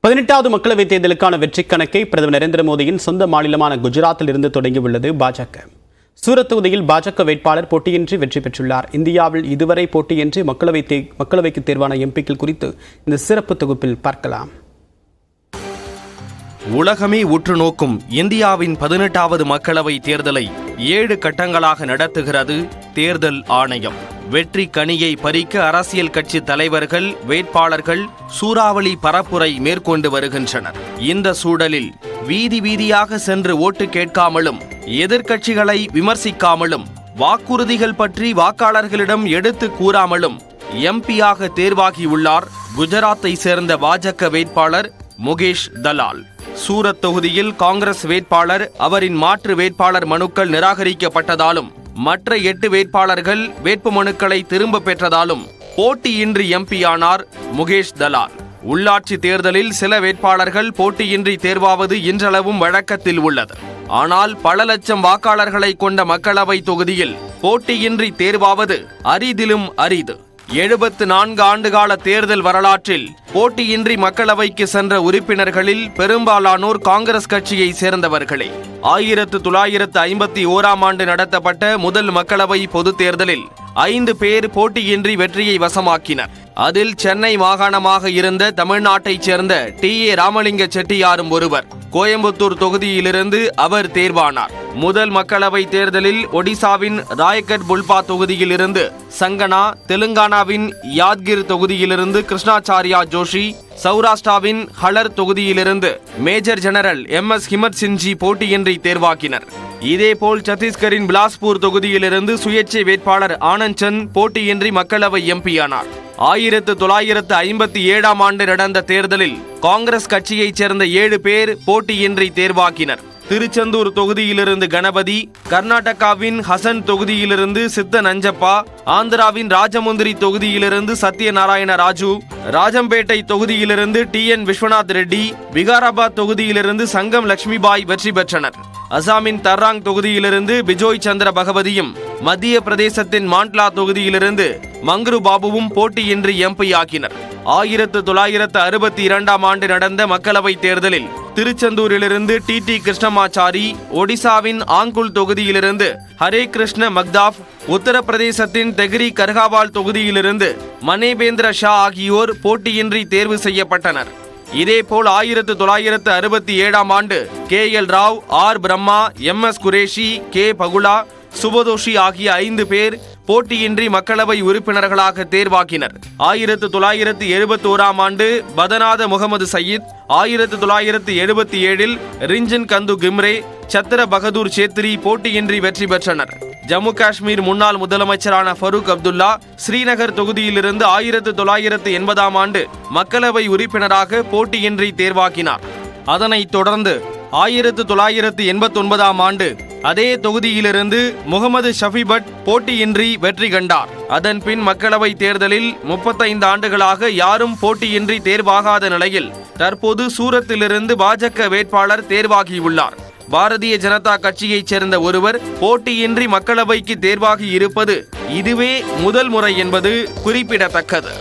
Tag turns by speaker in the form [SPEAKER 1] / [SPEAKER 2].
[SPEAKER 1] 18வது மக்களவைத் தேர்தலுக்கான வெற்றிக் கணக்கை பிரதமர் நரேந்திர மோடியின் சொந்த மாநிலமான குஜராத்தில் இருந்து தொடங்கியுள்ளது பாஜக. சூரத் தொகுதியில் பாஜக வேட்பாளர் போட்டியின்றி வெற்றி பெற்றுள்ளார். இந்தியாவில் இதுவரை போட்டியின்றி மக்களவைக்கு தேர்வான எம்பிக்கள் குறித்து இந்த சிறப்பு தொகுப்பில் பார்க்கலாம்.
[SPEAKER 2] உலகமே உற்று நோக்கும் இந்தியாவின் 18வது மக்களவை தேர்தலை 7 கட்டங்களாக நடத்துகிறது தேர்தல் ஆணையம். வெற்றி கனியை பறிக்க அரசியல் கட்சி தலைவர்கள், வேட்பாளர்கள் சூறாவளி பரப்புரை மேற்கொண்டு வருகின்றனர். இந்த சூழலில் வீதி வீதியாக சென்று ஓட்டு கேட்காமலும், எதிர்க்கட்சிகளை விமர்சிக்காமலும், வாக்குறுதிகள் பற்றி வாக்காளர்களிடம் எடுத்து கூறாமலும் எம்பியாக தேர்வாகியுள்ளார் குஜராத்தை சேர்ந்த பாஜக வேட்பாளர் முகேஷ் தலால். சூரத் தொகுதியில் காங்கிரஸ் வேட்பாளர், அவரின் மாற்று வேட்பாளர் மனுக்கள் நிராகரிக்கப்பட்டதாலும், மற்ற 8 வேட்பாளர்கள் வேட்புமனுக்களை திரும்ப பெற்றதாலும் போட்டியின்றி எம்பியானார் முகேஷ் தலால். உள்ளாட்சி தேர்தலில் சில வேட்பாளர்கள் போட்டியின்றி தேர்வாவது இன்றளவும் வழக்கத்தில் உள்ளது. ஆனால் பல லட்சம் வாக்காளர்களை கொண்ட மக்களவை தொகுதியில் போட்டியின்றி தேர்வாவது அரிதிலும் அரிது. 74 ஆண்டுகால தேர்தல் வரலாற்றில் போட்டியின்றி மக்களவைக்கு சென்ற உறுப்பினர்களில் பெரும்பாலானோர் காங்கிரஸ் கட்சியை சேர்ந்தவர்களே. 1951ஆம் ஆண்டு நடத்தப்பட்ட முதல் மக்களவை பொதுத் தேர்தலில் 5 பேர் போட்டியின்றி வெற்றியை வசமாக்கினர். அதில் சென்னை மாகாணமாக இருந்த தமிழ்நாட்டைச் சேர்ந்த டி.ஏ. ராமலிங்க செட்டியாரும் ஒருவர். கோயம்புத்தூர் தொகுதியிலிருந்து அவர் தேர்வானார். முதல் மக்களவை தேர்தலில் ஒடிசாவின் ராயகட் புல்பா தொகுதியிலிருந்து சங்கனா, தெலுங்கானாவின் யாத்கிர் தொகுதியிலிருந்து கிருஷ்ணாச்சாரியா ஜோஷி, சௌராஷ்டிராவின் ஹலர் தொகுதியிலிருந்து major general MS. Himmat Sinhji போட்டியின்றி தேர்வாக்கினர். இதேபோல் சத்தீஸ்கரின் பிலாஸ்பூர் தொகுதியிலிருந்து சுயேட்சை வேட்பாளர் ஆனந்த் சந்த் போட்டியின்றி மக்களவை எம்பியானார். 1957ஆம் ஆண்டு நடந்த தேர்தலில் காங்கிரஸ் கட்சியைச் சேர்ந்த 7 பேர் போட்டியின்றி தேர்வாக்கினர். திருச்செந்தூர் தொகுதியிலிருந்து கணபதி, கர்நாடகாவின் ஹசன் தொகுதியிலிருந்து சித்த நஞ்சப்பா, ஆந்திராவின் ராஜமுந்திரி தொகுதியிலிருந்து சத்யநாராயண ராஜு, ராஜம்பேட்டை தொகுதியிலிருந்து டி.என். விஸ்வநாத் ரெட்டி, விகாராபாத் தொகுதியிலிருந்து சங்கம் லட்சுமிபாய் வெற்றி பெற்றனர். அசாமின் தர்ராங் தொகுதியிலிருந்து பிஜோய் சந்திர பகவதியும், மத்திய பிரதேசத்தின் மாண்ட்லா தொகுதியிலிருந்து மங்ரு பாபுவும் போட்டியின்றி எம்பி ஆக்கினர். 1962ஆம் ஆண்டு நடந்த மக்களவை தேர்தலில் திருச்செந்தூரிலிருந்து டி.டி. கிருஷ்ணமாச்சாரி, ஒடிசாவின் ஆங்குல் தொகுதியிலிருந்து ஹரே கிருஷ்ண மக்தாப், உத்தரப்பிரதேசத்தின் தெஹ்ரி கர்காவால் தொகுதியிலிருந்து மனேபேந்திர ஷா ஆகியோர் போட்டியின்றி தேர்வு செய்யப்பட்டனர். இதேபோல் 1967ஆம் ஆண்டு K L. Rao, R. Brahma, M S. Qureshi, K. Bakula, Subhadoshi ஆகிய 5 பேர் போட்டியின்றி மக்களவை உறுப்பினர்களாக தேர்வாக்கினர். 1971ஆம் ஆண்டு பதநாத முகமது சயீத், 1977இல் ரிஞ்சன் கந்து கிம்ரே, சத்திர பகதூர் சேத்ரி போட்டியின்றி வெற்றி பெற்றனர். ஜம்மு காஷ்மீர் முன்னாள் முதலமைச்சரான ஃபரூக் அப்துல்லா ஸ்ரீநகர் தொகுதியிலிருந்து 1980ஆம் ஆண்டு மக்களவை உறுப்பினராக போட்டியின்றி தேர்வாக்கினார். அதனைத் தொடர்ந்து 1989ஆம் ஆண்டு அதே தொகுதியிலிருந்து முகமது ஷஃபிபட் போட்டியின்றி வெற்றி கண்டார். அதன் பின் மக்களவை தேர்தலில் 35 ஆண்டுகளாக யாரும் போட்டியின்றி தேர்வாகாத நிலையில் தற்போது சூரத்திலிருந்து பாஜக வேட்பாளர் தேர்வாகியுள்ளார். பாரதிய ஜனதா கட்சியைச் சேர்ந்த ஒருவர் போட்டியின்றி மக்களவைக்கு தேர்வாகி இருப்பது இதுவே முதல் முறை என்பது குறிப்பிடத்தக்கது.